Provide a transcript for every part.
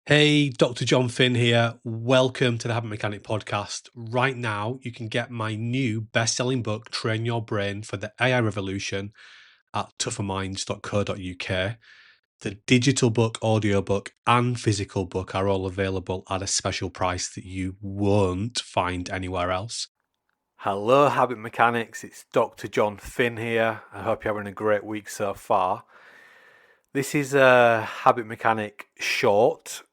Hey, Dr. Jon Finn here. Welcome to the Habit Mechanic podcast. Right now, you can get my new best-selling book, Train Your Brain for the AI Revolution, at tougherminds.co.uk. The digital book, audiobook, and physical book are all available at a special price that you won't find anywhere else. Hello, Habit Mechanics. It's Dr. Jon Finn here. I hope you're having a great week so far. This is a Habit Mechanic short,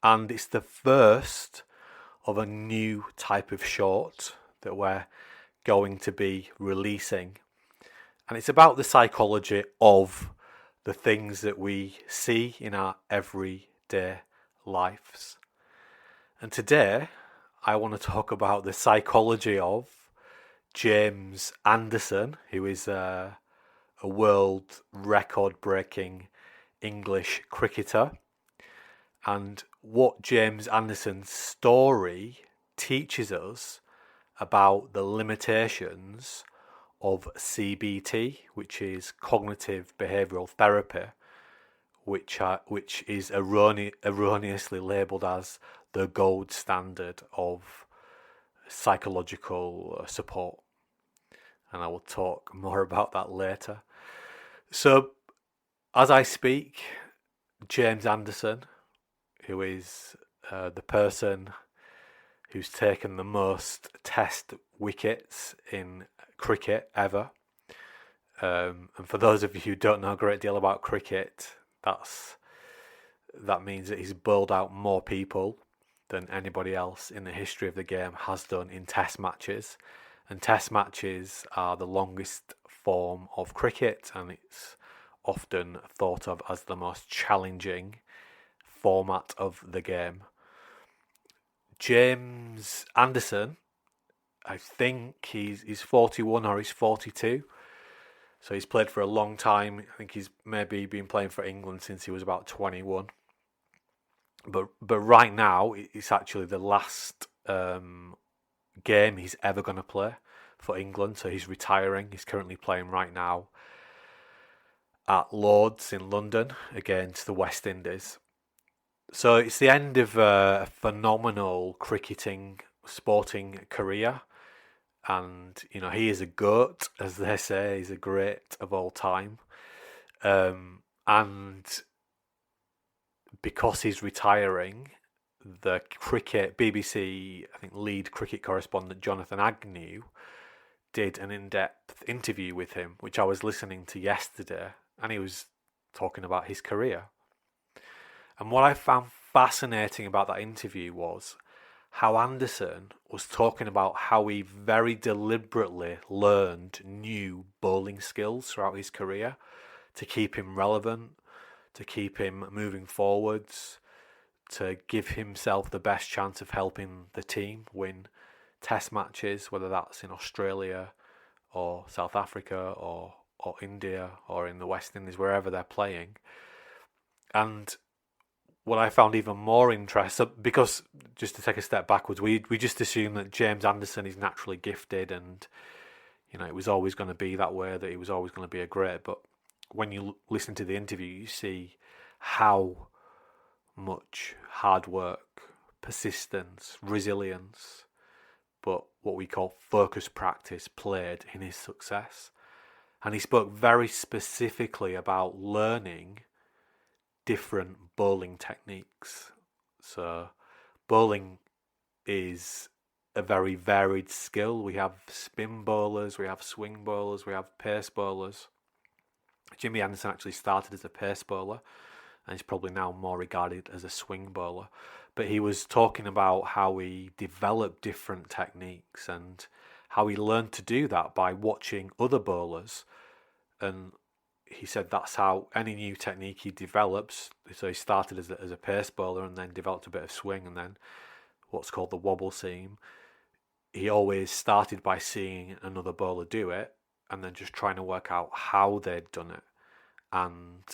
and it's the first of a new type of short that we're going to be releasing. And it's about the psychology of the things that we see in our everyday lives. And today, I want to talk about the psychology of James Anderson, who is a world record breaking English cricketer, and what James Anderson's story teaches us about the limitations of CBT, which is Cognitive Behavioural Therapy, which is erroneously labelled as the gold standard of psychological support. And I will talk more about that later. So, as I speak, James Anderson, who is the person who's taken the most test wickets in cricket ever. And for those of you who don't know a great deal about cricket, that means that he's bowled out more people than anybody else in the history of the game has done in test matches. And test matches are the longest form of cricket, and it's often thought of as the most challenging format of the game. James Anderson, I think he's 41 or he's 42. So he's played for a long time. I think he's maybe been playing for England since he was about 21. But right now, it's actually the last game he's ever going to play for England. So he's retiring. He's currently playing right now at Lord's in London against the West Indies. So it's the end of a phenomenal cricketing sporting career. And, you know, he is a GOAT, as they say. He's a great of all time. And because he's retiring, the BBC, I think, lead cricket correspondent Jonathan Agnew did an in-depth interview with him, which I was listening to yesterday, and he was talking about his career. And what I found fascinating about that interview was how Anderson was talking about how he very deliberately learned new bowling skills throughout his career to keep him relevant, to keep him moving forwards, to give himself the best chance of helping the team win test matches, whether that's in Australia or South Africa or India or in the West Indies, wherever they're playing. And what I found even more interesting, because just to take a step backwards, we just assume that James Anderson is naturally gifted, and you know it was always going to be that way, that he was always going to be a great. But when you listen to the interview, you see how much hard work, persistence, resilience, but what we call focus practice played in his success. And he spoke very specifically about learning different bowling techniques. So, bowling is a very varied skill. We have spin bowlers, we have swing bowlers, we have pace bowlers. Jimmy Anderson actually started as a pace bowler and is probably now more regarded as a swing bowler. But he was talking about how he developed different techniques and how he learned to do that by watching other bowlers. And he said that's how any new technique he develops. So he started as a pace bowler and then developed a bit of swing and then what's called the wobble seam. He always started by seeing another bowler do it and then just trying to work out how they'd done it. And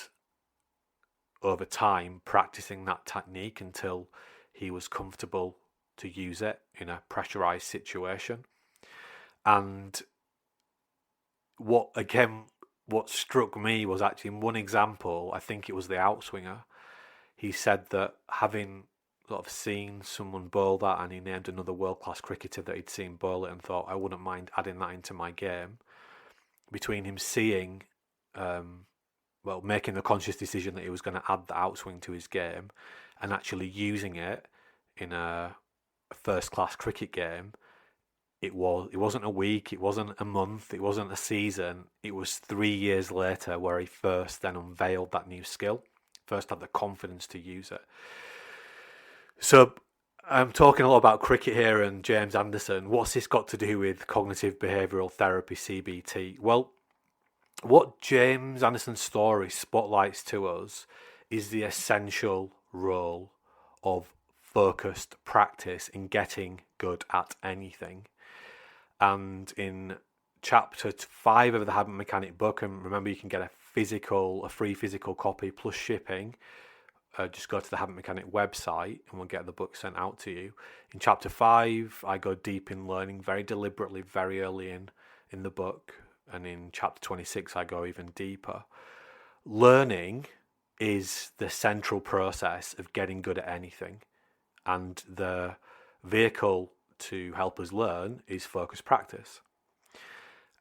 over time, practicing that technique until he was comfortable to use it in a pressurized situation. And what struck me was actually in one example, I think it was the outswinger, he said that having sort of seen someone bowl that, and he named another world-class cricketer that he'd seen bowl it and thought, I wouldn't mind adding that into my game. Between him seeing, making the conscious decision that he was going to add the outswing to his game and actually using it in a first-class cricket game, it wasn't a week, it wasn't a month, it wasn't a season. It was 3 years later where he first then unveiled that new skill, first had the confidence to use it. So I'm talking a lot about cricket here and James Anderson. What's this got to do with cognitive behavioural therapy, CBT? Well, what James Anderson's story spotlights to us is the essential role of focused practice in getting good at anything. And in chapter 5 of the Habit Mechanic book, and remember you can get a free physical copy plus shipping, just go to the Habit Mechanic website and we'll get the book sent out to you. In chapter 5, I go deep in learning very deliberately, very early in the book. And in chapter 26, I go even deeper. Learning is the central process of getting good at anything. And the vehicle to help us learn is focused practice.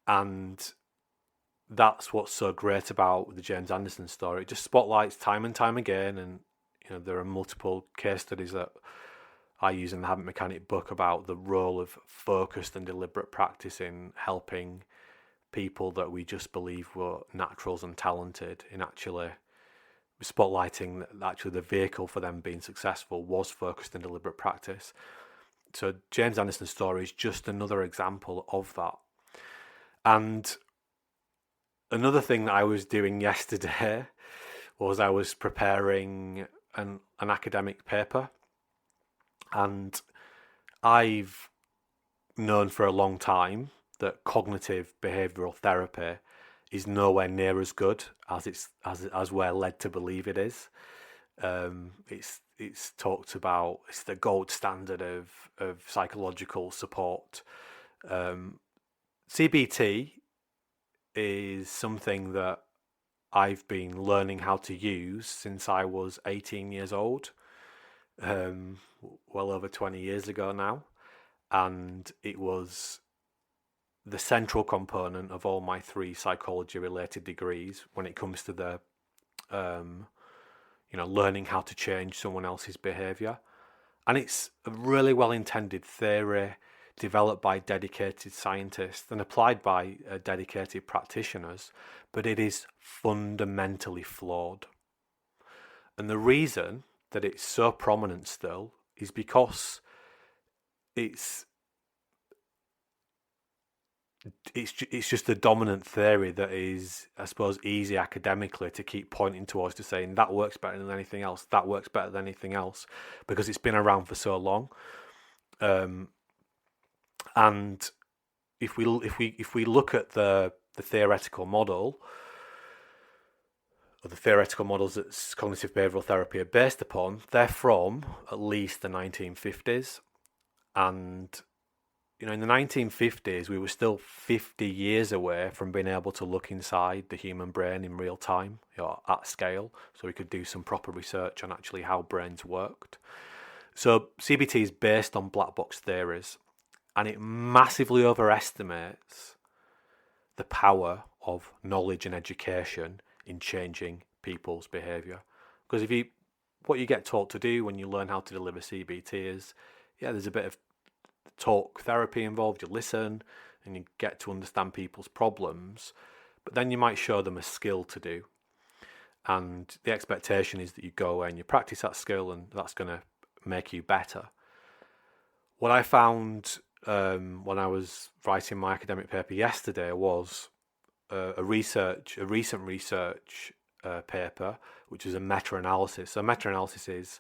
And that's what's so great about the James Anderson story. It just spotlights time and time again. And there are multiple case studies that I use in the Habit Mechanic book about the role of focused and deliberate practice in helping people that we just believe were naturals and talented, in actually spotlighting that actually the vehicle for them being successful was focused and deliberate practice. So James Anderson's story is just another example of that. And another thing that I was doing yesterday was I was preparing an academic paper, and I've known for a long time that cognitive behavioural therapy is nowhere near as good as we're led to believe it is. It's talked about, it's the gold standard of psychological support. CBT is something that I've been learning how to use since I was 18 years old, well over 20 years ago now, and it was the central component of all my 3 psychology-related degrees when it comes to the, learning how to change someone else's behaviour. And it's a really well-intended theory developed by dedicated scientists and applied by dedicated practitioners, but it is fundamentally flawed. And the reason that it's so prominent still is because it's just the dominant theory that is, I suppose, easy academically to keep pointing towards, to saying that works better than anything else, that works better than anything else, because it's been around for so long. And if we look at the theoretical model, or the theoretical models that cognitive behavioural therapy are based upon, they're from at least the 1950s. And in the 1950s, we were still 50 years away from being able to look inside the human brain in real time, at scale, so we could do some proper research on actually how brains worked. So CBT is based on black box theories, and it massively overestimates the power of knowledge and education in changing people's behaviour. Because what you get taught to do when you learn how to deliver CBT is, there's a bit of talk therapy involved. You listen and you get to understand people's problems, but then you might show them a skill to do, and the expectation is that you go away and you practice that skill, and that's going to make you better. What I found when I was writing my academic paper yesterday was a recent research paper, which is a meta-analysis. So meta-analysis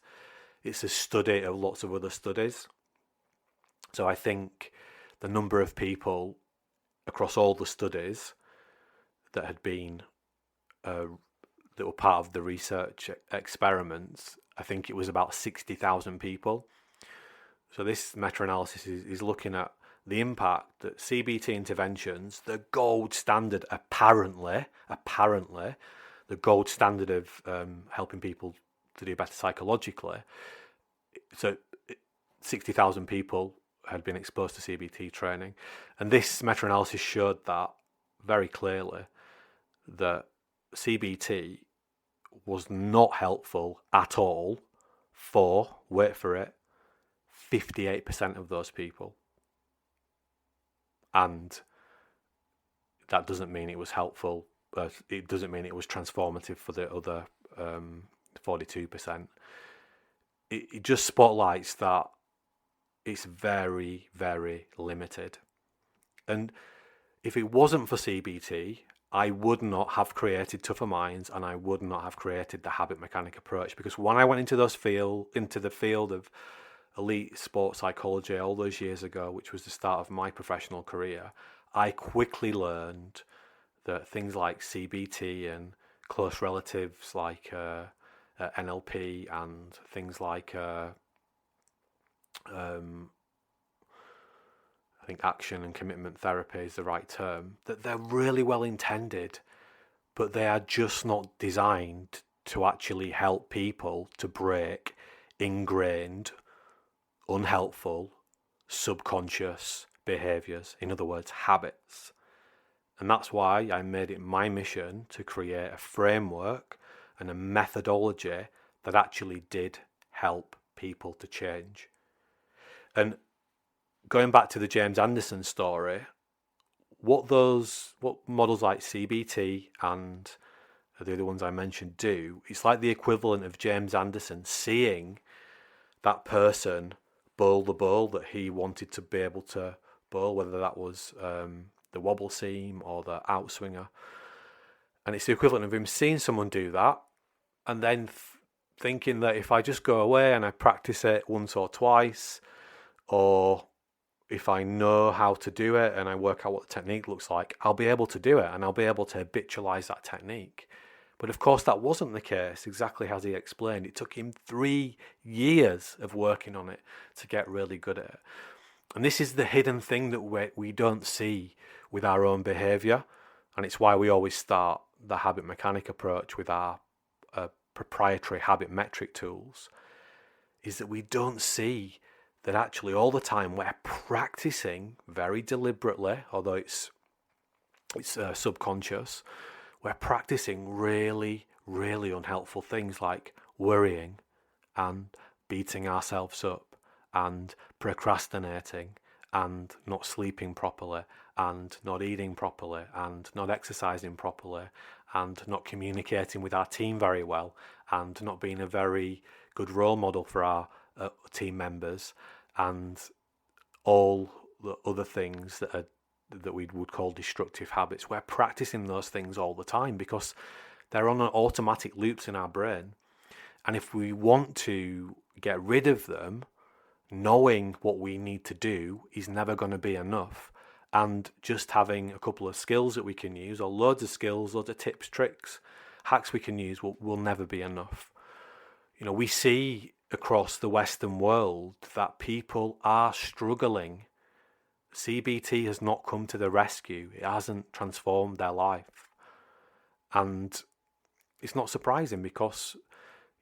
it's a study of lots of other studies. So I think the number of people across all the studies that had been that were part of the research experiments, I think it was about 60,000 people. So this meta-analysis is looking at the impact that CBT interventions, the gold standard, apparently, the gold standard of helping people to do better psychologically. So 60,000 people had been exposed to CBT training, and this meta-analysis showed that very clearly that CBT was not helpful at all for, wait for it, 58% of those people. And that doesn't mean it was helpful. It doesn't mean it was transformative for the other 42%. It just spotlights that it's very, very limited. And if it wasn't for CBT, I would not have created Tougher Minds, and I would not have created the habit mechanic approach. Because when I went into the field of elite sports psychology all those years ago, which was the start of my professional career, I quickly learned that things like CBT and close relatives like NLP and things like I think action and commitment therapy is the right term, that they're really well intended, but they are just not designed to actually help people to break ingrained, unhelpful, subconscious behaviours, in other words, habits. And that's why I made it my mission to create a framework and a methodology that actually did help people to change. And going back to the James Anderson story, what models like CBT and the other ones I mentioned do, it's like the equivalent of James Anderson seeing that person bowl the ball that he wanted to be able to bowl, whether that was the wobble seam or the outswinger. And it's the equivalent of him seeing someone do that and then thinking that if I just go away and I practice it once or twice, or if I know how to do it and I work out what the technique looks like, I'll be able to do it and I'll be able to habitualize that technique. But of course that wasn't the case, exactly as he explained. It took him 3 years of working on it to get really good at it. And this is the hidden thing that we don't see with our own behavior. And it's why we always start the habit mechanic approach with our proprietary habit metric tools, is that we don't see that actually all the time we're practicing very deliberately, although it's subconscious, we're practicing really, really unhelpful things like worrying and beating ourselves up and procrastinating and not sleeping properly and not eating properly and not exercising properly and not communicating with our team very well and not being a very good role model for our team members, and all the other things that we would call destructive habits. We're practicing those things all the time because they're on automatic loops in our brain. And if we want to get rid of them, knowing what we need to do is never going to be enough. And just having a couple of skills that we can use, or loads of skills, loads of tips, tricks, hacks we can use will never be enough. You know, we see across the Western world that people are struggling. CBT has not come to the rescue. It hasn't transformed their life. And it's not surprising because,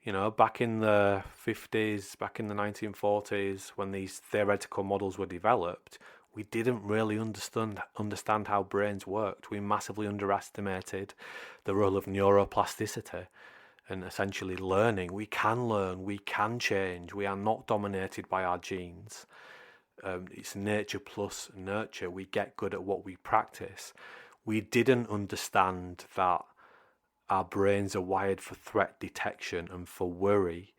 you know, back in the 50s, back in the 1940s, when these theoretical models were developed, we didn't really understand how brains worked. We massively underestimated the role of neuroplasticity and essentially learning. We can learn, we can change. We are not dominated by our genes. It's nature plus nurture. We get good at what we practice. We didn't understand that our brains are wired for threat detection and for worry.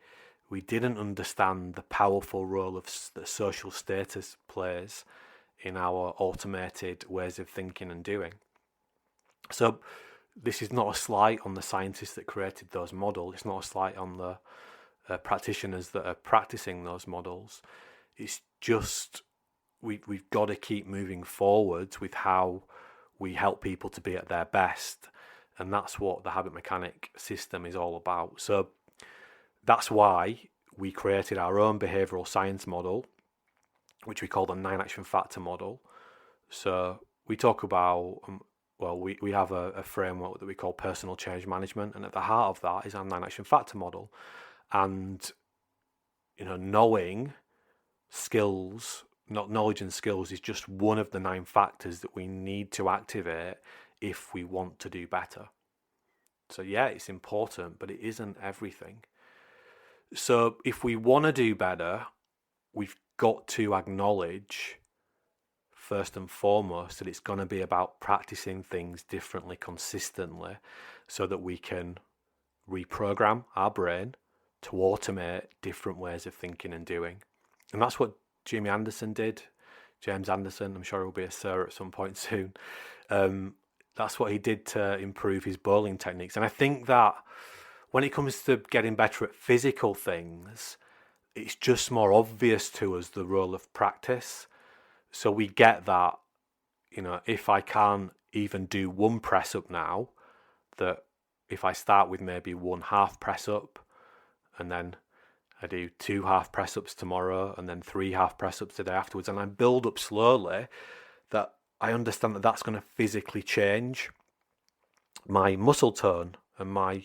We didn't understand the powerful role that social status plays in our automated ways of thinking and doing. So this is not a slight on the scientists that created those models. It's not a slight on the practitioners that are practicing those models. It's just we've got to keep moving forwards with how we help people to be at their best. And that's what the habit mechanic system is all about. So that's why we created our own behavioural science model, which we call the 9 action factor model. So we talk about, we have a framework that we call personal change management. And at the heart of that is our 9 action factor model. And, knowing skills, not knowledge and skills, is just one of the 9 factors that we need to activate if we want to do better. So yeah, it's important, but it isn't everything. So if we want to do better, we've got to acknowledge first and foremost that it's going to be about practicing things differently consistently so that we can reprogram our brain to automate different ways of thinking and doing. And that's what James Anderson did. James Anderson, I'm sure he'll be a sir at some point soon. That's what he did to improve his bowling techniques. And I think that when it comes to getting better at physical things, it's just more obvious to us the role of practice. So we get that, if I can't even do one press up now, that if I start with maybe 1 half press up, and then I do 2 half press ups tomorrow, and then 3 half press ups the day afterwards, and I build up slowly, that I understand that that's going to physically change my muscle tone and my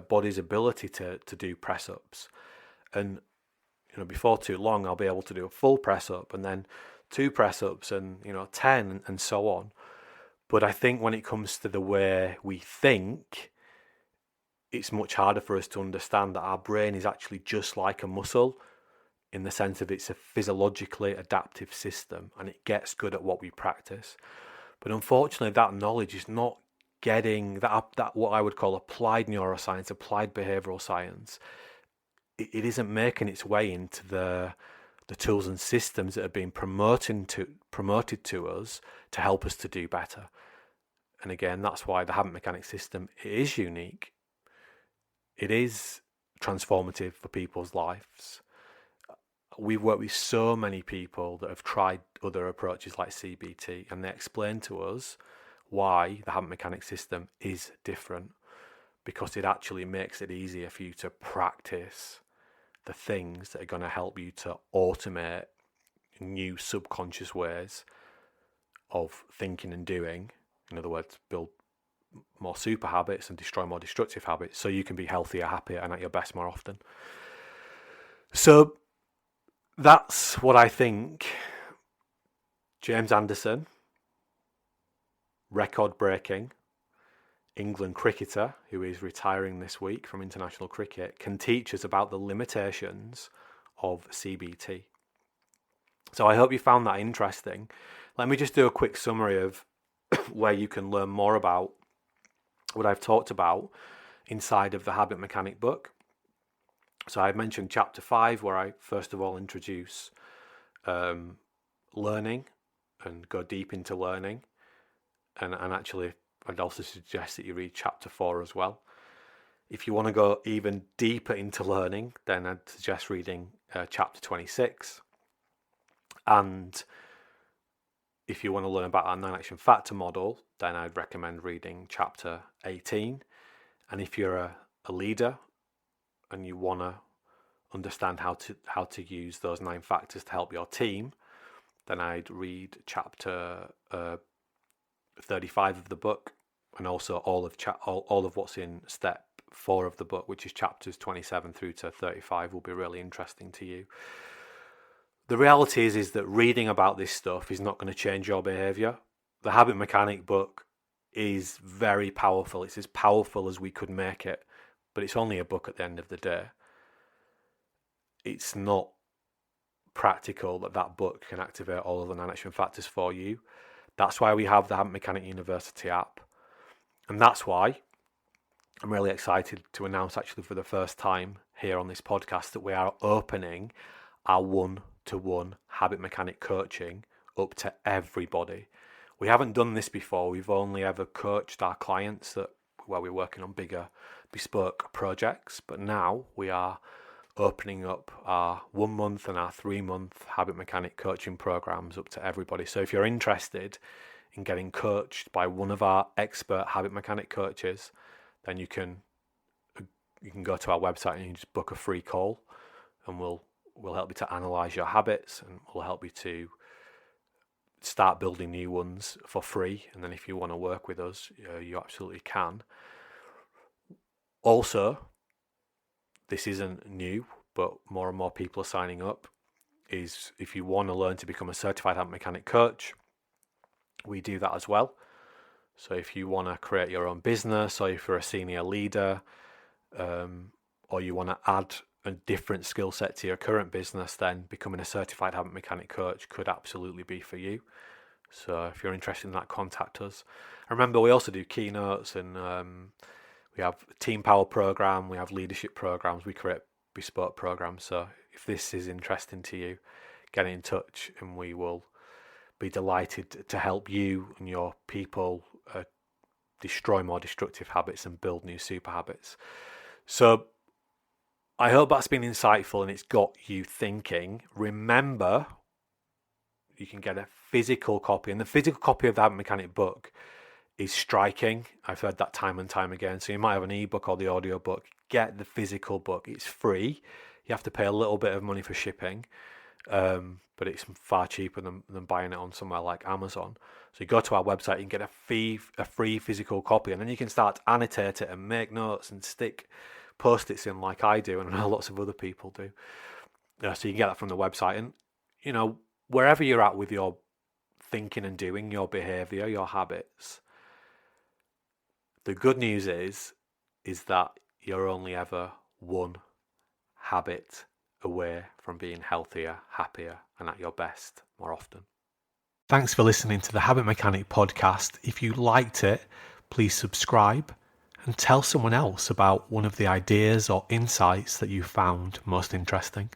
body's ability to do press ups. And before too long, I'll be able to do a full press up, and then 2 press ups, and 10, and so on. But I think when it comes to the way we think, it's much harder for us to understand that our brain is actually just like a muscle, in the sense of it's a physiologically adaptive system, and it gets good at what we practice. But unfortunately, that knowledge is not getting that what I would call applied neuroscience, applied behavioural science. It isn't making its way into the tools and systems that are being promoted to us to help us to do better. And again, that's why the habit mechanic system is unique. It is transformative for people's lives. We've worked with so many people that have tried other approaches like CBT, and they explain to us why the habit mechanic system is different, because it actually makes it easier for you to practice the things that are going to help you to automate new subconscious ways of thinking and doing. In other words, build more super habits and destroy more destructive habits so you can be healthier, happier, and at your best more often. So that's what I think James Anderson, record-breaking England cricketer who is retiring this week from international cricket, can teach us about the limitations of CBT. So I hope you found that interesting. Let me just do a quick summary of where you can learn more about what I've talked about inside of the Habit Mechanic book. So I mentioned chapter 5, where I first of all introduce learning and go deep into learning. And actually, I'd also suggest that you read chapter 4 as well. If you want to go even deeper into learning, then I'd suggest reading chapter 26. And if you want to learn about our 9-action factor model, then I'd recommend reading chapter 18. And if you're a leader and you want to understand how to use those 9 factors to help your team, then I'd read chapter 35 of the book, and also all of what's in step 4 of the book, which is chapters 27 through to 35, will be really interesting to you. The reality is that reading about this stuff is not going to change your behavior. The Habit Mechanic book is very powerful. It's as powerful as we could make it, but it's only a book at the end of the day. It's not practical that book can activate all of the 9-action factors for you. That's why we have the Habit Mechanic University app. And that's why I'm really excited to announce, actually for the first time here on this podcast, that we are opening our 1-to-1 habit mechanic coaching up to everybody. We haven't done this before. We've only ever coached our clients where we're working on bigger bespoke projects. But now we are opening up our 1 month and our 3 month habit mechanic coaching programs up to everybody. So if you're interested in getting coached by one of our expert habit mechanic coaches, then you can go to our website and you can just book a free call, and we'll help you to analyze your habits, and we'll help you to start building new ones for free. And then if you want to work with us, you absolutely can. Also, this isn't new, but more and more people are signing up, is if you want to learn to become a certified habit mechanic coach, we do that as well. So if you want to create your own business, or if you're a senior leader, or you want to add a different skill set to your current business, then becoming a certified habit mechanic coach could absolutely be for you. So if you're interested in that, contact us. And remember, we also do keynotes, and we have a team power program, we have leadership programs, we create bespoke programs. So if this is interesting to you, get in touch and we will be delighted to help you and your people destroy more destructive habits and build new super habits. So I hope that's been insightful and it's got you thinking. Remember, you can get a physical copy, and the physical copy of the Habit Mechanic book is striking. I've heard that time and time again. So you might have an ebook or the audio book. Get the physical book. It's free. You have to pay a little bit of money for shipping, but it's far cheaper than buying it on somewhere like Amazon. So you go to our website, you can get a free physical copy, and then you can start to annotate it and make notes and stick Post-its in like I do, and I know lots of other people do. So you can get that from the website, and wherever you're at with your thinking and doing, your behavior, your habits, the good news is that you're only ever one habit away from being healthier, happier, and at your best more often. Thanks for listening to the Habit Mechanic podcast. If you liked it, please subscribe and tell someone else about one of the ideas or insights that you found most interesting.